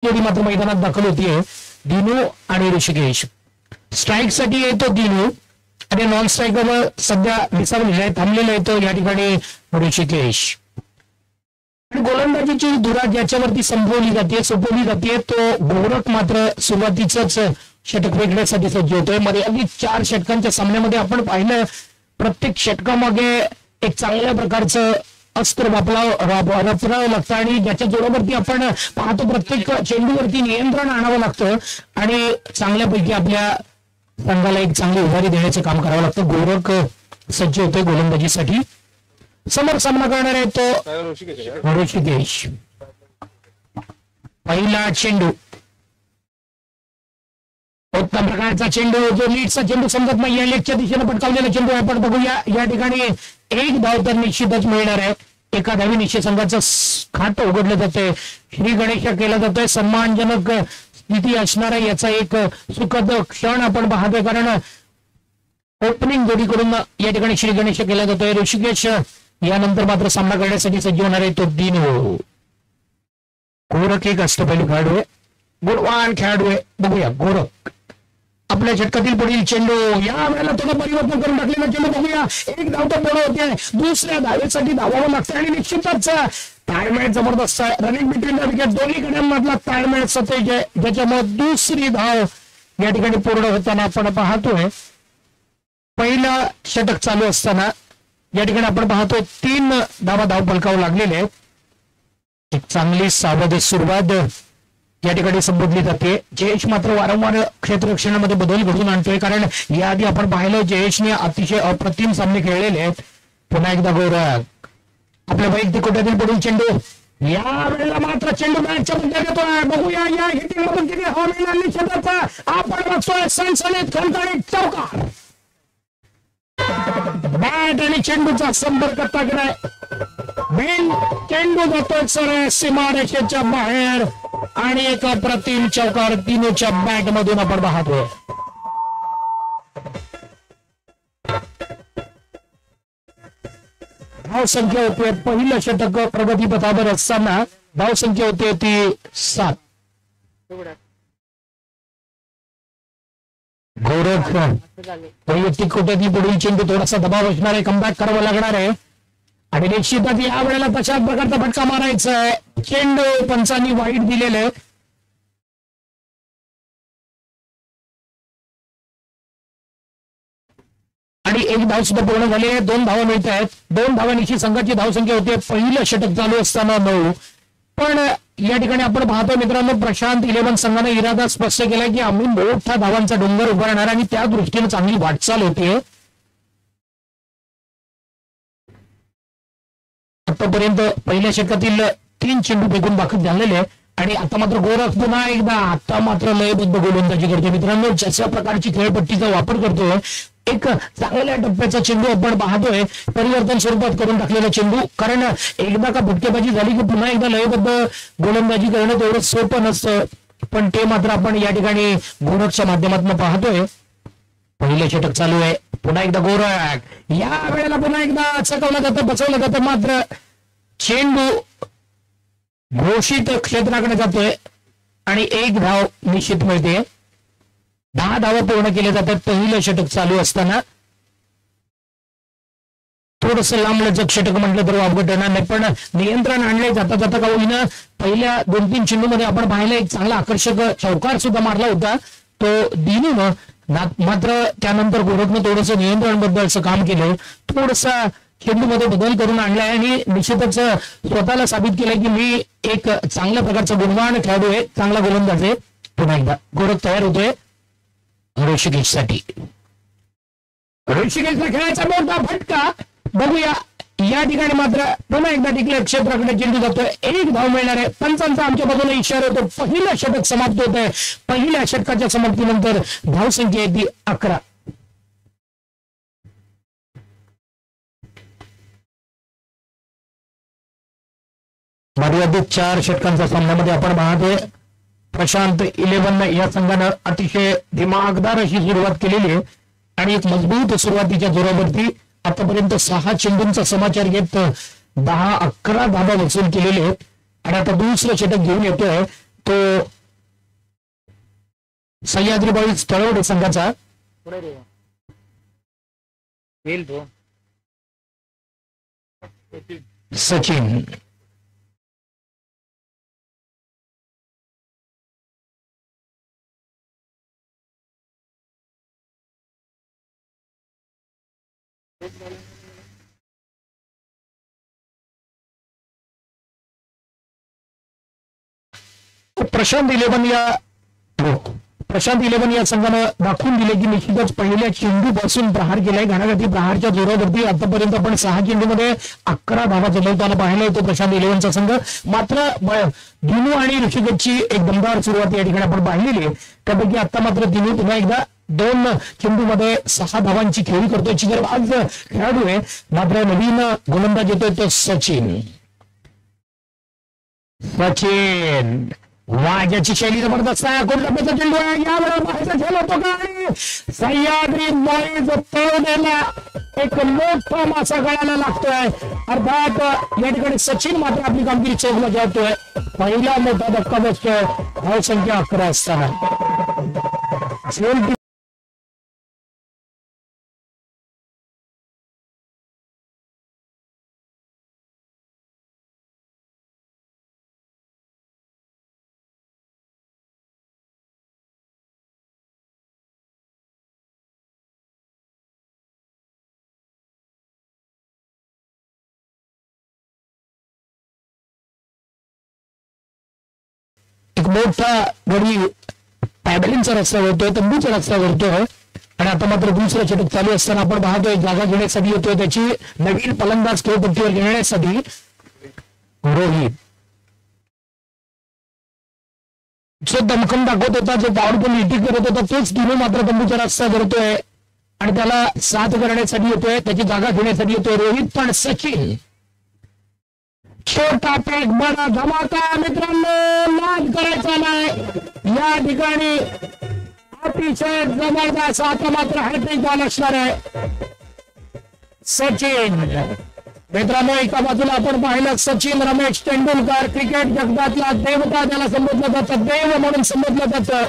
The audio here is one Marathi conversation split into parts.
जोडी मात्र मैदानात दाखल होतीये, दिनू आणि ऋषिकेश. स्ट्राईक साठी येतो दिनू आणि नॉन स्ट्राईकवर सध्या विसावलेला आहे, थांबलेला येतो या ठिकाणी ऋषिकेश. आणि गोलंदाजीची धुरा ज्याच्यावरती सोपवली जाते तो गोरख मात्र सुरुवातीच षटक फेकण्यासाठी सज्ज होतोय. मध्ये अगदी 4 षटकांच्या सामन्यामध्ये आपण पाहिलं प्रत्येक षटकामागे एक चांगल्या प्रकारचं अस्त्र वापरावं लागतं आणि ज्याच्या जोरावरती आपण पाहतो प्रत्येक चेंडूवरती नियंत्रण आणावं लागतं आणि चांगल्यापैकी आपल्या संघाला एक चांगली उभारी देण्याचं काम करावं लागतं. गोरख सज्ज होतोय गोलंदाजीसाठी. समोर सामना करणार आहे तो ऋषिकेश. पहिला चेंडू, उत्तम प्रकारचा चेंडू, जो लीडचा चेंडू समजत नाही, लेगच्या दिशेने पटकावलेला चेंडू आपण बघूया. या ठिकाणी एक धाव तर निश्चितच मिळणार आहे. एका धावी निश्चित संघाचं खातं उघडलं जातंय. श्री गणेश केला जातोय. सन्मानजनक स्थिती असणार आहे याचा एक सुखद क्षण आपण पाहतोय, कारण ओपनिंग जोडीकडून या ठिकाणी श्री गणेश केला जातोय. ऋषिकेश यानंतर मात्र सामना करण्यासाठी सज्ज होणार आहे तो दिनू. गोरख एक अष्टपैलू खेळाडू आहे, गुणवान खेळाडू आहे. बघूया गोरख आपल्या षटकातील पुढील चेंडू, या वेळेला थोडं परिवर्तन करून टाकलेला चेंडू बघूया. एक धाव तर पुढे होते, दुसऱ्या धावेसाठी धावावं लागतं आणि निश्चितच ताळमेळ जबरदस्त आहे. रनिंग बिटवीन द विकेट दोन्ही गड्यांमधला ताळमेळ सतेज आहे, ज्याच्यामुळे दुसरी धाव या ठिकाणी पूर्ण होताना आपण पाहतोय. पहिलं षटक चालू असताना या ठिकाणी आपण पाहतोय 3 धावा धाव फलकावं लागलेले आहेत. एक चांगली सावध सुरुवात या ठिकाणी संबोधली जाते. जयेश मात्र वारंवार क्षेत्ररक्षणामध्ये बदल घडून आणतोय, कारण याआधी आपण पाहिलं जयेशने अतिशय अप्रतिम सामने खेळलेले आहेत. पुन्हा एकदा गोरख आपल्या वैयक्तिक कोट्यातील पुढील चेंडू, या वेळेला मात्र चेंडू मॅचच्या मुद्द्यात येतोय. बघूया या हिटिंग मधून किती हवा मिळणार निश्चितच. आपण बघतोय सणसणीत खणखणीत चौकार. बॅट आणि चेंडूचा संपर्क तगडाय. चेंडू जातोय सर सीमारेषेच्या बाहेर आणि एक अप्रतिम चौकार दिनूच्या बॅट मधून आपण पाहतोय. धावसंख्या होते, पहिलं षटक प्रगतीपथावर असताना धावसंख्या होते ती 7. गोरख वैयक्तिक कोट्यातील पुढील चेंडू, थोडासा दबाव असणार आहे, कमबॅक करावं लागणार आहे आणि निश्चितच या वेळेला तशाच प्रकारचा फटका मारायचा आहे. चेंडू पंचांनी वाईट दिलेले आणि एक धाव सुद्धा पूर्ण झाली आहे. 2 धावा मिळत आहेत. 2 धावांची संघाची धावसंख्या होती पहिलं षटक चालू असताना 9. पण या ठिकाणी आपण पाहतो मित्रांनो, प्रशांत 11 संघाने इरादा स्पष्ट केला की आम्ही मोठा धावांचा डोंगर उभारणार आणि त्या दृष्टीने चांगली वाटचाल होतीये. आतापर्यंत पहिल्या षटकातील 3 चेंडू फेकून बाकी झालेले आणि आता मात्र गोरख पुन्हा एकदा आता मात्र लयबद्ध गोलंदाजी करतो. मित्रांनो, जशा प्रकारची खेळपट्टीचा वापर करतोय, एक चांगल्या टप्प्याचा चेंडू आपण पाहतोय, परिवर्तन स्वरूपात करून टाकलेला चेंडू, कारण एकदा का फटकेबाजी झाली की पुन्हा एकदा लयबद्ध गोलंदाजी करणं तेवढं सोपं नसतं. पण ते मात्र आपण या ठिकाणी गोरखच्या माध्यमातून पाहतोय. पहिलं षटक चालू आहे. पुन्हा एकदा गोरख, या वेळेला पुन्हा एकदा चकवलं जातं, बसवलं जातं, मात्र चेंडू घोषित क्षेत्राकडे जातोय आणि एक धाव निश्चित मिळते. 10 धावा पूर्ण केले जातात पहिलं षटक चालू असताना. थोडस लांबलचक षटक म्हटलं तर अवघड ठरणार नाही, पण नियंत्रण आणले जाता जाता का होईना. पहिल्या 2-3 चेंडूमध्ये आपण पाहिलं एक चांगला आकर्षक चौकार सुद्धा मारला होता तो दिनूनं, मात्र त्यानंतर गोरखनं थोडंसं नियंत्रण बद्दलचं काम केलं, थोडसा चेंडूमध्ये बदल करून आणलाय आणि निश्चितच स्वतःला साबित केलंय की मी एक चांगल्या प्रकारचा गुणवान खेळाडू आहे, चांगला गोलंदाज आहे. पुन्हा एकदा गोरख तयार होतोय ऋषिकेशसाठी. ऋषिकेशला खेळायचा मोठा फटका बघूया. या ठिकाणी मात्र पुन्हा एकदा डिक्लेअर क्षेत्राकडे चेंडू जातोय. एक धाव मिळणार आहे. पंचांचा आमच्या बाजूने इशारा होतो. पहिलं षटक समाप्त होत आहे. पहिल्या षटकाच्या समाप्तीनंतर धावसंख्या आहे ती 11. मर्यादित 4 षटकांच्या सामन्यामध्ये आपण पाहतोय प्रशांत 11 या संघानं अतिशय दिमागदार अशी सुरुवात केलेली आहे आणि एक मजबूत सुरुवातीच्या जोरावरती आतापर्यंत 6 चेंडूंचा समाचार घेत 10-11 धावा वसूल केलेले आहेत आणि आता दुसरं षटक घेऊन येतोय तो सह्याद्री बॉईज तळवडे संघाचा सचिन. प्रशांत 11 या संघानं दाखवून दिले की निश्चितच पहिल्या चेंडूपासून प्रहार केलाय. घणाघाती प्रहारच्या जोरावरती आतापर्यंत आपण 6 चेंडूमध्ये 11 धावा जमवताना पाहिलाय तो प्रशांत 11चा संघ. मात्र दिनू आणि ऋषिकेशची एक दमदार सुरुवात या ठिकाणी आपण पाहिलेली आहे. त्यापैकी आता मात्र दिनू पुन्हा एकदा 2 चेंडूमध्ये 6 धावांची खेळी करतोय. चित्रबाज खेळाडू आहे. मात्र नवीन गोलंदाज येतोय तो सचिन. वाजाची शैली जबरदस्त आहे. कोणत्या चेंडू आहे यावेळेला बाहेरचा खेळ होतो का आणि सह्याद्री बॉईज तळवडेला एक मोठा मासा गळायला लागतोय. अर्थात या ठिकाणी सचिन मात्र आपली कामगिरी चौकला जातोय. पहिला मोठा धक्का बसतोय धावसंख्या 11 असताना. एक मोठा गडी पॅडलिंगचा रस्ता भरतोय, तंबूचा रस्ता भरतोय आणि आता मात्र दुसरं षटक चालू असताना आपण पाहतोय जागा घेण्यासाठी येतोय त्याची नवीन फलंदाज खेळपट्टीवर घेण्यासाठी रोहित. जो दमखम दाखवत होता, जो पॉवरफुल हिटिंग करत होता, तोच दिनू मात्र तंबूचा रस्ता भरतोय आणि त्याला साथ करण्यासाठी येतोय, त्याची जागा घेण्यासाठी येतोय रोहित. पण सचिन छोटा पॅक बडा धमाका मित्रांनो, लाभ करायचा नाही या ठिकाणी. अतिशय जबरदस्त आता मात्र हॅट्रिक बॉल असणार आहे. सचिन मित्रांनो, एका बाजूला आपण पाहिलं सचिन रमेश तेंडुलकर, क्रिकेट जगतातला देवता त्याला संबोधलं जातं, देव म्हणून संबोधलं जातं.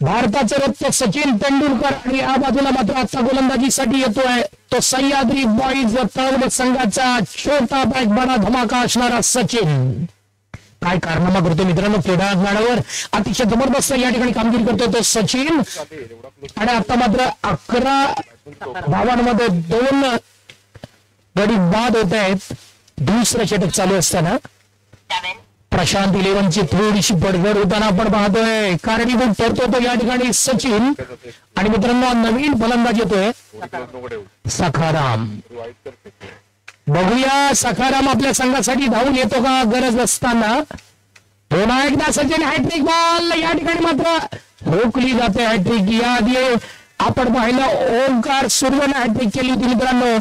भारताचे रत्न सचिन तेंडुलकर आणि या बाजूला मात्र आता गोलंदाजीसाठी येतोय तो सह्याद्री बॉईज तळवडे संघाचा छोटा बॅग बडा धमाका असणारा सचिन. काय कारनामा करतो मित्रांनो क्रीडा अंगणावर, अतिशय जबरदस्त या ठिकाणी कामगिरी करतोय तो सचिन. आणि आता मात्र 11 धावांमध्ये 2 गडी बाद होत आहेत. दुसरं षटक चालू असताना प्रशांत 11ची थोडीशी पडझड होताना आपण पाहतोय. कारणीभूत ठरतो तो या ठिकाणी सचिन. आणि मित्रांनो नवीन फलंदाज येतोय सखाराम. बघूया सखाराम आपल्या संघासाठी धावून येतो का गरज असताना. पुन्हा एकदा सचिन हॅट्रिक बॉल या ठिकाणी मात्र रोखली जाते हॅट्रिक. याआधी आपण पाहिलं ओंकार सुरवणे हॅट्रिक केली होती मित्रांनो.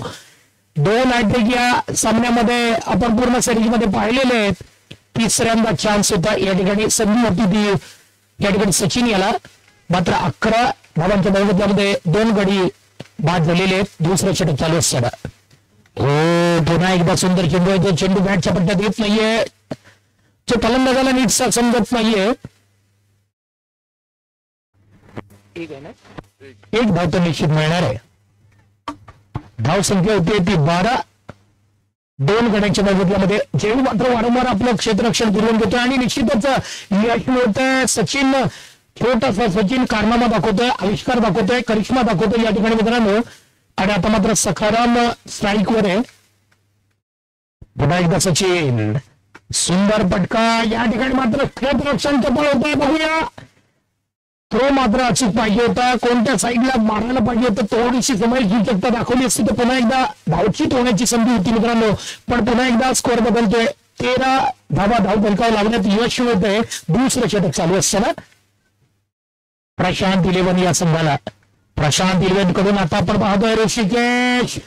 2 हॅट्रिक या सामन्यामध्ये आपण पूर्ण सिरीजमध्ये पाहिलेले आहेत. तिसऱ्यांदा चान्स होता या ठिकाणी, संधी होती ती या ठिकाणी सचिन याला. मात्र 11 धावांच्या बहुमतामध्ये 2 गडी बाद झालेले आहेत. दुसरं षटक चालू असताना पुन्हा एकदा सुंदर चेंडू आहे. तो चेंडू बॅटच्या पट्ट्यात येत नाहीये, जो फलंदाजाला नीट समजत नाहीये. एक धाव तर निश्चित मिळणार आहे. धाव संख्या होती ती 12. 2 गड्यांच्या बाजूमध्ये चेंडू मात्र वारंवार आपलं क्षेत्ररक्षण पुरवून घेतोय आणि निश्चितच यश मिळतंय. सचिन छोटासा सचिन कारनामा दाखवतोय, आविष्कार दाखवतोय, करिश्मा दाखवतोय या ठिकाणी मित्रांनो. आणि आता मात्र सखाराम स्ट्राईक वर आहे. पुन्हा एकदा सचिन, सुंदर पटका या ठिकाणी मात्र क्षेत्ररक्षण चपळ होतंय. बघूया थ्रो मात्र अचूक पाहिजे होता, कोणत्या साईडला मारायला पाहिजे होतं, थोडीशी समजशक्यता दाखवली असती तर पुन्हा एकदा धावचीत होण्याची संधी होती मित्रांनो. पण पुन्हा एकदा स्कोअर बदलतोय. 13 धावा धाव फलकावर लागण्यात यश होत आहे. दुसरं षटक चालू असताना प्रशांत 11 या संघाला. प्रशांत 11 कडून आता आपण पाहतोय ऋषिकेश.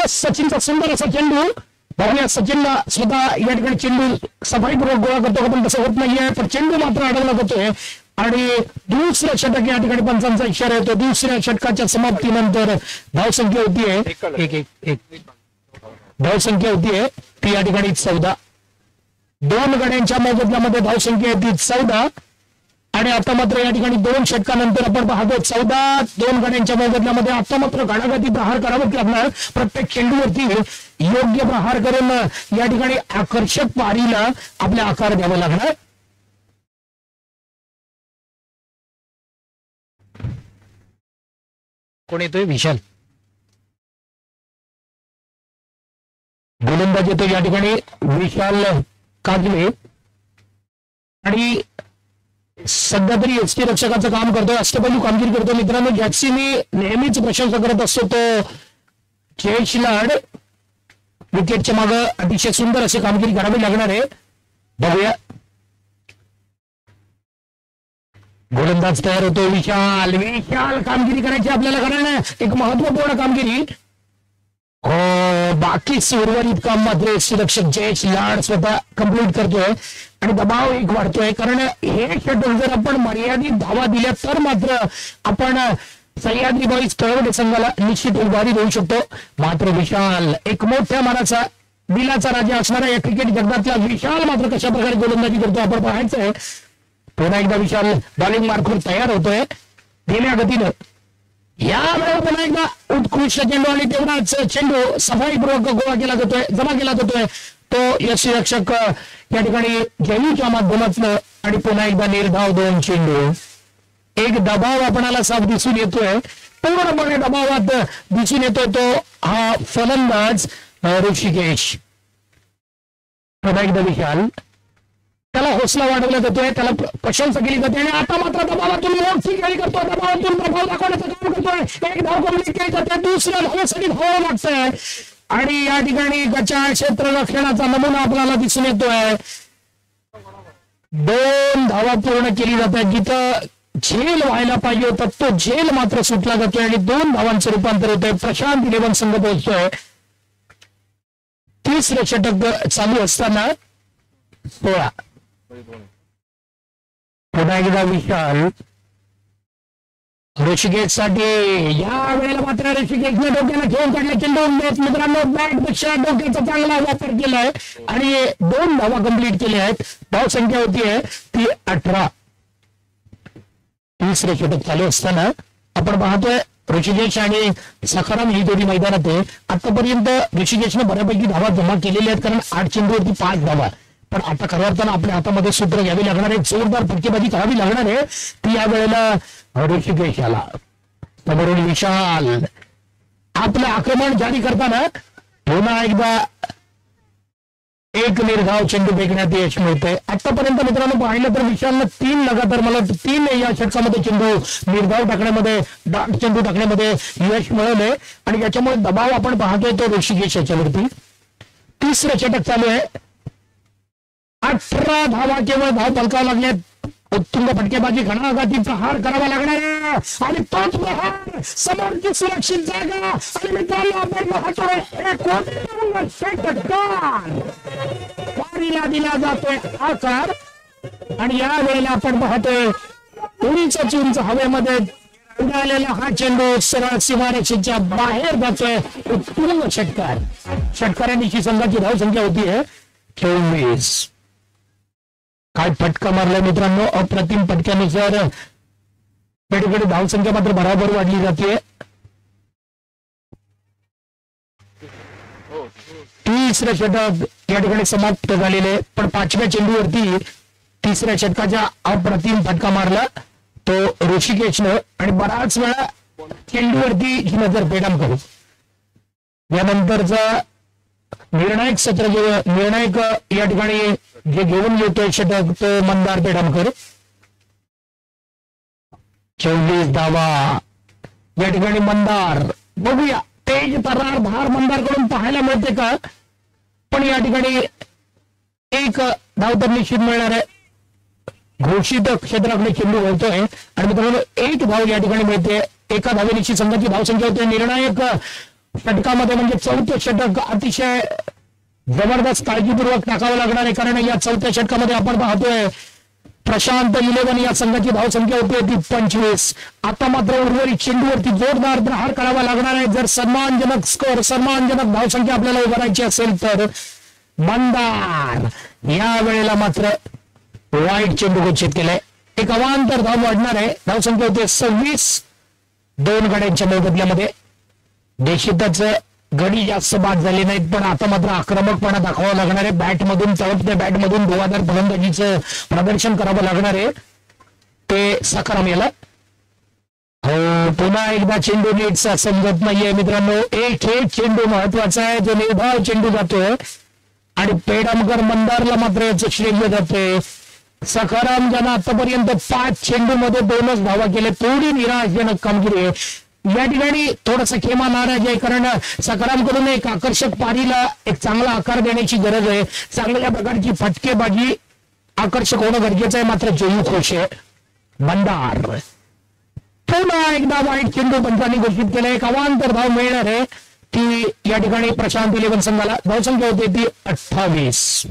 सचिनचा सुंदर असा चेंडू. बघूया सचिनला स्वतः या ठिकाणी चेंडू सफाईपूर्वक गोळा करतो पण तसं होत नाहीये. पण चेंडू मात्र अडवला जातोय आणि दुसरं षटक या ठिकाणी पंचांचा इशारा येतो. दुसऱ्या षटकाच्या समाप्तीनंतर धावसंख्या होतीये धावसंख्या होतीये ती या ठिकाणी 14. 2 गड्यांच्या मोबदल्यामध्ये धावसंख्या येते 14 आणि आता मात्र या ठिकाणी 2 षटकानंतर आपण पाहतो 14 2 गड्यांच्या मोबदल्यामध्ये आता मात्र घडाघाती प्रहार करावेच लागणार. प्रत्येक चेंडूवरती योग्य प्रहार करून या ठिकाणी आकर्षक पारीला आपले आकार द्यावे लागणार. कोण येतोय? विशाल. गोलंदाज येतो या ठिकाणी विशाल काजवे आणि सध्या तरी एसटी रक्षकाचं काम करतोय, अष्टपैलू कामगिरी करतोय मित्रांनो. ज्याची मी नेहमीच प्रशंसा करत असतो तो जयेश लाड. विकेटच्या मागे अतिशय सुंदर अशी कामगिरी करावी लागणार आहे. बघूया गोलंदाज तयार होतो. विशाल विशाल कामगिरी करायची आपल्याला, कारण एक महत्वपूर्ण कामगिरी. बाकी उर्वरित काम मात्र एसटी रक्षक जयेश लाड स्वतः कंप्लीट करतोय आणि दबाव एक वाढतोय, कारण हे षटक जर आपण मर्यादित धावा दिल्या तर मात्र आपण सह्याद्री बॉईज तळवडे संघाला निश्चित उभारी देऊ शकतो. मात्र विशाल एक मोठ्या मानाचा दिलाचा राजा असणारा या क्रिकेट जगतातला विशाल मात्र कशा प्रकारे गोलंदाजी करतो आपण पाहायचंय. पुन्हा एकदा विशाल बॉलिंग मार्कवर तयार होतोय धीम्या गतीनं. यावेळेला पुन्हा एकदा उत्कृष्ट चेंडू आणि तेवढाच चेंडू सफाईपूर्वक गोळा केला जातोय, जमा केला जातोय तो यष्टीरक्षक या ठिकाणी जयनीच्या माध्यमातून. आणि पुन्हा एकदा निर्धाव 2 चेंडू. एक दबाव आपणाला साफ दिसून येतोय, पूर्णपणे दबावात दिसून येतोय तो हा फलंदाज ऋषिकेश. पुन्हा एकदा विशाल, त्याला हौसला वाढवला जातोय, त्याला प्रशंसा केली जाते आणि आता मात्र दबावातून मोठी खेळी करतो, दबावातून प्रभाव दाखवण्याचं काम करतोय. एक धाव कंप्लीट केली जाते, दुसऱ्या धावासाठी धावावं लागतंय आणि या ठिकाणी गचाळ क्षेत्ररक्षणाचा नमुना आपल्याला दिसून येतोय. 2 धावा पूर्ण केली जातात, जिथं झेल व्हायला पाहिजे होता तो झेल मात्र सुटला जातोय आणि 2 धावांचं रूपांतर होतंय. प्रशांत 11 संघ पोहोचतोय. 3रं षटक चालू असताना 16. पुन्हा एकदा विशाल ऋषिकेश साठी. या वेळेला मात्र ऋषिकेशने डोक्याला घेऊन काढला चेंडू. मित्रांनो बॅटपेक्षा डोक्याचा चांगला वापर केलाय आणि 2 धावा कंप्लीट केल्या आहेत. धाव संख्या होती आहे ती 18. 3रं षटक चालू असताना आपण पाहतोय ऋषिकेश आणि सखाराम ही जोडी मैदानात आहे. आतापर्यंत ऋषिकेशने बऱ्यापैकी धावा जमा केलेल्या आहेत, कारण 8 चेंडूवरती 5 धावा. पण आता खऱ्या अर्थानं आपल्या हातामध्ये सूत्र घ्यावी लागणार आहे, जोरदार फटकेबाजी करावी लागणार आहे ती या वेळेला ऋषिकेशाला. समोरून विशाल आपलं आक्रमण जारी करताना पुन्हा एकदा एक निर्धाव चेंडू फेकण्यात यश मिळतंय. आतापर्यंत मित्रांनो पाहिलं तर विशालनं 3 लगातार मला 3 या षटकामध्ये चेंडू निर्धाव टाकण्यामध्ये डाट चेंडू टाकण्यामध्ये यश मिळवलंय आणि याच्यामुळे दबाव आपण पाहतोय तो ऋषिकेश याच्यावरती. 3रं षटक चालू आहे. 18 धावा केवळ धाव पलकावं लागल्यात. उत्तुंग फटकेबाजी घणाघाती प्रहार करावा लागणार आहे आणि तोच प्रहार समोरची सुरक्षित जागा आणि मित्रांनो आपण पाहतोय षटकार वारीला दिला जातोय आकार आणि या वेळेला आपण पाहतोय उंच हवेमध्ये उडालेला हा चेंडू सरळ सीमारेषेच्या बाहेर जातोय. उत्तुंग षटकार. षटकारांची संघाची धाव संख्या होती आहे 24. काय फटका मारलाय मित्रांनो. अप्रतिम फटक्यानुसार कडे धावसंख्या मात्र बराबर वाढली जाते. 3रं षटक या ठिकाणी समाप्त झालेले, पण 5व्या चेंडूवरती 3ऱ्या षटकाचा अप्रतिम फटका मारला तो ऋषिकेशनं आणि बराच वेळा चेंडूवरती नजर पेडाम करू. यानंतरचा निर्णायक सत्र निर्णायक या ठिकाणी जे घेऊन येतोय षटक तो मंदार पेडामकर. 24 धावा या ठिकाणी मंदार. बघूया तेज तर्रार धार मंदारकडून पाहायला मिळते का, पण या ठिकाणी 1 धाव तर निश्चित मिळणार आहे. घोषित क्षेत्राकडे चेंडू वळतोय आणि मित्रांनो 1 धाव या ठिकाणी मिळते. 1 धावेनिशी संघाची धावसंख्या होते. निर्णायक षटकामध्ये म्हणजे 4थं षटक अतिशय जबरदस्त काळजीपूर्वक टाकावं लागणार आहे, कारण या 4थ्या षटकामध्ये आपण पाहतोय प्रशांत 11 या संघाची धावसंख्या होती ती 25. आता मात्र उर्वरित चेंडूवरती जोरदार प्रहार करावा लागणार आहे जर सन्मानजनक स्कोर, सन्मानजनक धावसंख्या आपल्याला उभारायची असेल तर. मंदार या वेळेला मात्र वाईट चेंडू घोषित केलाय. एक अवांतर धाव वाढणार आहे. धावसंख्या होते 26. 2 गड्यांच्या मोबदल्यामध्ये. निश्चितच गडी जास्त बाद झाले नाहीत, पण आता मात्र आक्रमकपणा दाखवावा लागणार आहे. बॅटमधून तळपत्या बॅटमधून धुवाधार फलंदाजीचं प्रदर्शन करावं लागणार आहे ते सकाराम याला. हो, पुन्हा एकदा चेंडू नीटचा समजत नाहीये मित्रांनो. एक चेंडू महत्वाचा आहे, जो निर्धाव चेंडू जातोय आणि पेडमकर मंदारला मात्र याचं श्रेय जातोय. सखाराम ज्यांना आतापर्यंत 5 चेंडू मध्ये 2च धावा केले, थोडी निराशजनक कामगिरी आहे. या ठिकाणी थोडासा खेमा नाराज आहे, कारण सखारामकडून एक आकर्षक पारीला एक चांगला आकार देण्याची गरज आहे. चांगल्या प्रकारची फटकेबाजी आकर्षक होणं गरजेचं आहे. मात्र जयू खुश आहे. मंदार पुन्हा एकदा वाईट चेंडू पंचांनी घोषित केलं. एक अवांतर धाव मिळणार आहे ती या ठिकाणी प्रशांत 11 संघाला. धावसंख्या होते ती 28.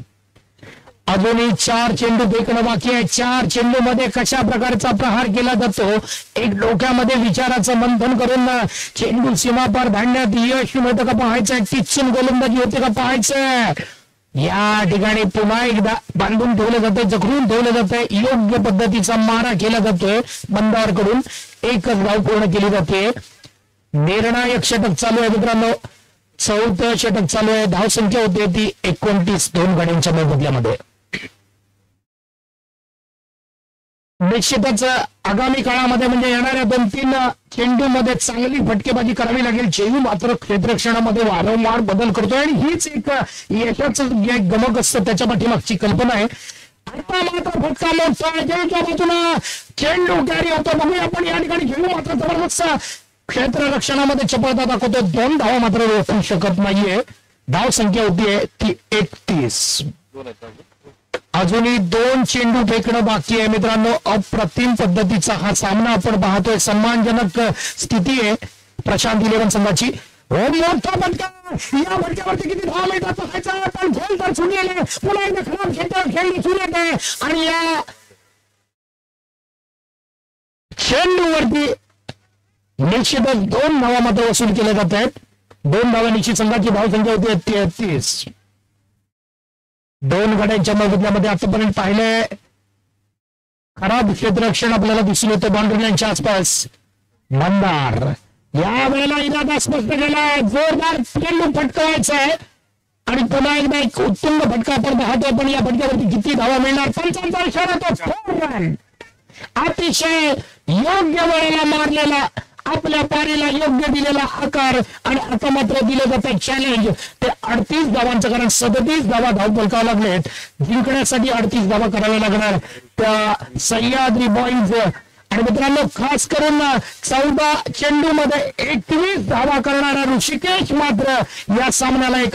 अजूनही 4 चेंडू फेकणं बाकी आहे. 4 चेंडू मध्ये कशा प्रकारचा प्रहार केला जातो, एक डोक्यामध्ये विचाराचं मंथन करून चेंडू सीमापार धाडण्यात यश मिळतं का पाहायचंय, टिचून गोलंदाजी होते का पाहायचंय. या ठिकाणी पुन्हा एकदा बांधून ठेवलं जातंय, जखडून ठेवलं जातंय. योग्य पद्धतीचा मारा केला जातोय मंदारकडून. एकच धाव पूर्ण केली जाते. निर्णायक षटक चालू आहे मित्रांनो. 4थं षटक चालू आहे. धावसंख्या होते ती 29. 2 गड्यांच्या मोबदल्यामध्ये. निश्चितच आगामी काळामध्ये म्हणजे येणाऱ्या 2-3 चेंडू मध्ये चांगली फटकेबाजी करावी लागेल. जयू मात्र क्षेत्ररक्षणामध्ये वारंवार बदल करतोय आणि हीच एक यशाचं गमक असतं, त्याच्या पाठीमागची कल्पना आहे. आता मात्र फटका मोठा जयूच्या बाजूला चेंडू कॅरी होतो. बघूया आपण या ठिकाणी जयू मात्र जबरदस्त क्षेत्ररक्षणामध्ये चपळता दाखवतो. 2 धावा मात्र रोखू शकत नाहीये. धाव संख्या होतीये ती 31. अजूनही 2 चेंडू फेकणं बाकी आहे मित्रांनो. अप्रतिम पद्धतीचा हा सामना आपण पाहतोय. सन्मानजनक स्थिती आहे प्रशांत 11 संघाची. मोठा फटका. या फटक्यावरती किती धाव मिळतात पाहायचा, पण गोल तर सुटलेले. पुन्हा एकदा खराब क्षेत्र खेळली सुरू आहे आणि या चेंडूवरती निश्चितच 2 धावा मात्र वसूल केल्या जात आहेत. 2 धावा निश्चित संघाची धावसंख्या होती 33. 2 गड्यांच्या मोबदल्यामध्ये आतापर्यंत पाहिलंय खराब क्षेत्ररक्षण आपल्याला दिसून येतं बाउंड्रीलाईनच्या आसपास. मंदार या वेळेला इरादा स्पष्ट केलाय. जोरदार चेंडू फटकावायचा आहे आणि पुन्हा एकदा एक उत्तुंग फटका आपण पाहतोय, पण या फटक्यावरती किती धावा मिळणार. 55 इशारा तो 4 रन. अतिशय योग्य वेळेला मारलेला, आपल्या पारीला योग्य दिलेला आकार आणि आता मात्र दिलं जातं चॅलेंज. ते 38 धावांचं, कारण 37 धावा धाव पलकावं लागलेत. जिंकण्यासाठी 38 धावा कराव्या लागणार त्या सह्याद्री बॉईज. आणि मित्रांनो खास करून 14 चेंडू मध्ये 21 धावा करणारा ऋषिकेश मात्र या सामन्याला एक